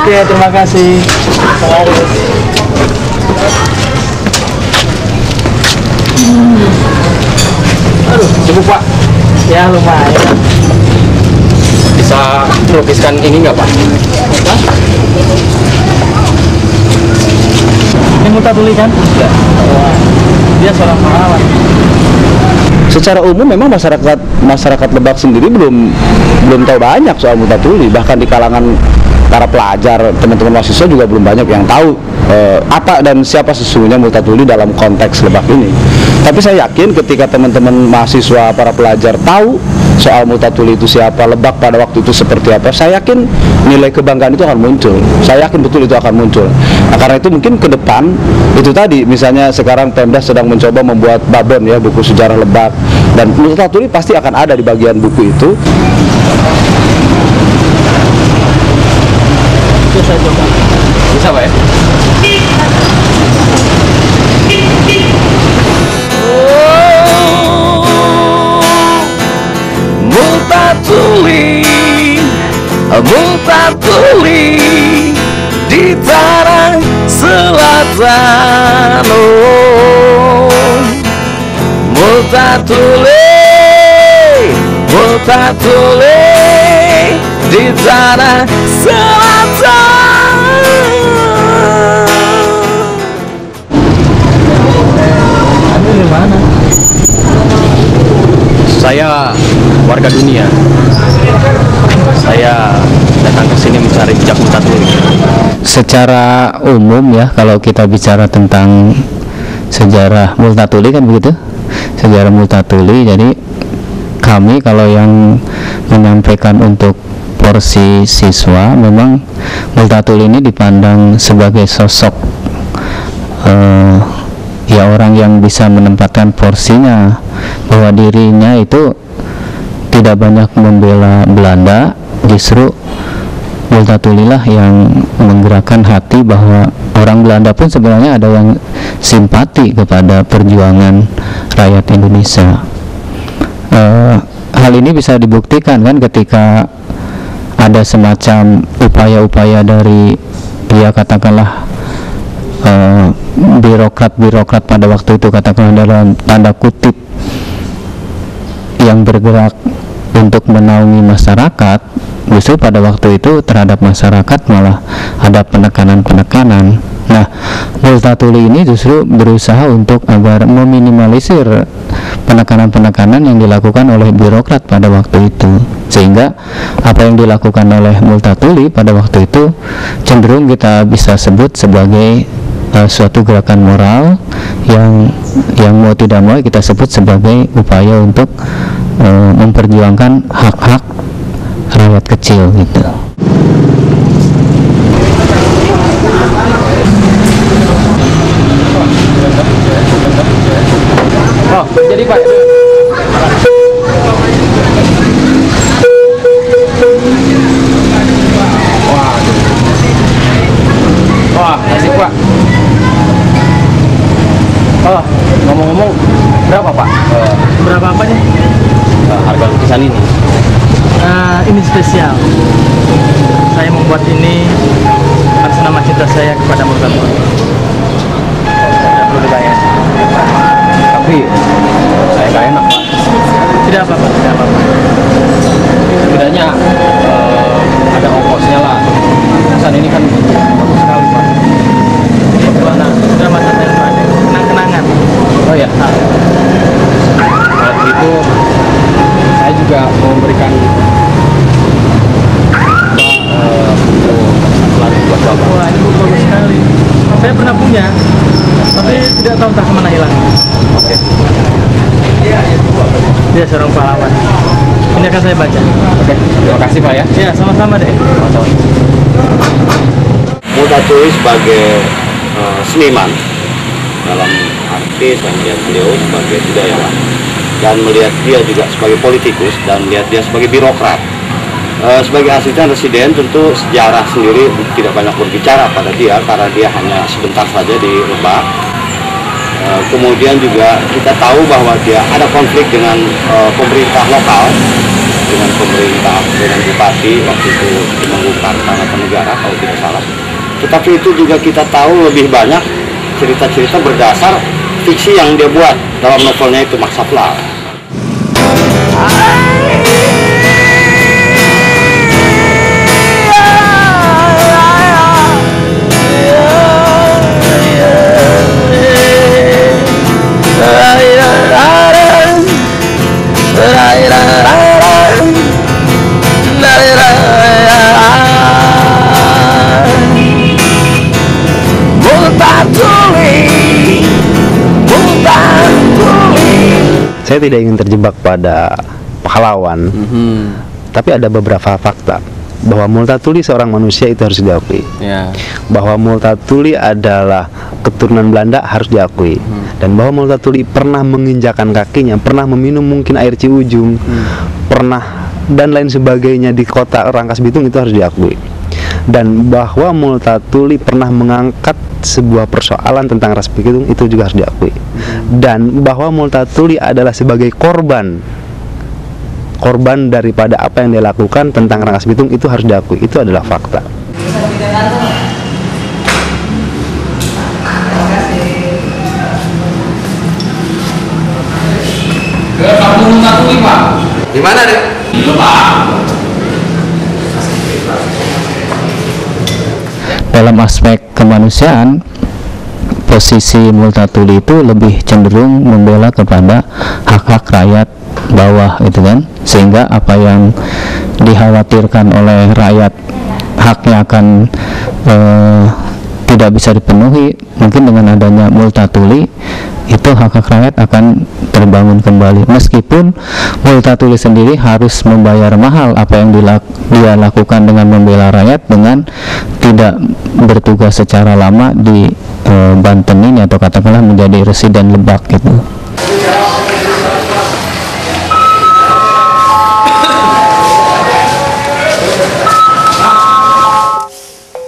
Oke, terima kasih. Aduh, cukup Pak. Ya lumayan. Bisa melukiskan ini nggak Pak? Ini Multatuli kan? Ya. Dia seorang pahlawan. Secara umum memang masyarakat Lebak sendiri belum tahu banyak soal Multatuli. Bahkan di kalangan para pelajar, teman-teman mahasiswa juga belum banyak yang tahu apa dan siapa sesungguhnya Multatuli dalam konteks Lebak ini. Tapi saya yakin ketika teman-teman mahasiswa, para pelajar tahu soal Multatuli itu siapa, Lebak pada waktu itu seperti apa, saya yakin nilai kebanggaan itu akan muncul. Saya yakin betul itu akan muncul. Nah, karena itu mungkin ke depan itu tadi, misalnya sekarang Pemda sedang mencoba membuat babon ya, buku sejarah Lebak, dan Multatuli pasti akan ada di bagian buku itu. Saya coba. Bisa Pak ya? Multatuli di tanah selatan. Multatuli di tanah selatan. Anda di mana? Saya warga dunia. Saya datang ke sini mencari jejak Multatuli. Secara umum ya, kalau kita bicara tentang sejarah Multatuli kan begitu, sejarah Multatuli. Jadi kami kalau yang menyampaikan untuk porsi siswa, memang Multatuli ini dipandang sebagai sosok ya orang yang bisa menempatkan porsinya, bahwa dirinya itu tidak banyak membela Belanda, justru Multatuli lah yang menggerakkan hati bahwa orang Belanda pun sebenarnya ada yang simpati kepada perjuangan rakyat Indonesia. Hal ini bisa dibuktikan kan ketika ada semacam upaya-upaya dari ya katakanlah birokrat-birokrat pada waktu itu, katakanlah dalam tanda kutip, yang bergerak untuk menaungi masyarakat, justru pada waktu itu terhadap masyarakat malah ada penekanan-penekanan. Nah, Multatuli ini justru berusaha untuk agar meminimalisir penekanan-penekanan yang dilakukan oleh birokrat pada waktu itu, sehingga apa yang dilakukan oleh Multatuli pada waktu itu cenderung kita bisa sebut sebagai suatu gerakan moral yang mau tidak mau kita sebut sebagai upaya untuk memperjuangkan hak-hak rakyat kecil gitu. Oh, jadi Pak. Wah, asik Pak. Oh, ngomong-ngomong, berapa Pak? Berapa apa nih? Harga lukisan ini? Ini spesial. Saya membuat ini atas nama cinta saya kepada Multatuli. Tidak perlu dibayar. Tapi saya nggak enak Pak. Tidak apa-apa, tidak apa-apa. Setidaknya ada ongkosnya lah. Lukisan ini kan bagus sekali Pak. Bagaimana? Sudah masa saya ada kenang-kenangan. Oh ya. Kalau itu saya juga mau memberikan buat Bapak. Wah, ini buku bagus sekali. Saya pernah punya, tapi tidak tahu entah kemana hilang. Oke. Dia seorang pahlawan. Ini akan saya baca. Oke. Terima kasih Pak ya. Ya, sama-sama deh. Sama-sama. Multatuli sebagai seniman, dalam arti saya melihat beliau sebagai budayawan dan melihat dia juga sebagai politikus dan melihat dia sebagai birokrat. Sebagai asisten residen tentu sejarah sendiri tidak banyak berbicara pada dia karena dia hanya sebentar saja di Lebak. Kemudian juga kita tahu bahwa dia ada konflik dengan pemerintah lokal, dengan bupati waktu itu Temanggung Kartanegara kalau tidak salah. Tetapi itu juga kita tahu lebih banyak cerita-cerita berdasar fiksi yang dia buat dalam novelnya itu Maksafla. Saya tidak ingin terjebak pada pahlawan, tapi ada beberapa fakta bahwa Multatuli seorang manusia itu harus diakui. Bahwa Multatuli adalah keturunan Belanda harus diakui, dan bahwa Multatuli pernah menginjakan kakinya, pernah meminum mungkin air Ciujung, pernah dan lain sebagainya di kota Rangkas Bitung itu harus diakui. Dan bahwa Multatuli pernah mengangkat sebuah persoalan tentang ras Bitung itu juga harus diakui. Dan bahwa Multatuli adalah sebagai korban daripada apa yang dia lakukan tentang Rangkas Bitung itu harus diakui. Itu adalah fakta. Ke kampung Multatuli, Pak. Di mana, Dek? Itu, Pak. Dalam aspek kemanusiaan, posisi Multatuli itu lebih cenderung membela kepada hak-hak rakyat bawah, itu kan, sehingga apa yang dikhawatirkan oleh rakyat haknya akan tidak bisa dipenuhi, mungkin dengan adanya Multatuli itu hak-hak rakyat akan terbangun kembali, meskipun Multatuli sendiri harus membayar mahal apa yang dia lakukan dengan membela rakyat dengan tidak bertugas secara lama di Banten ini, atau katakanlah menjadi residen Lebak gitu.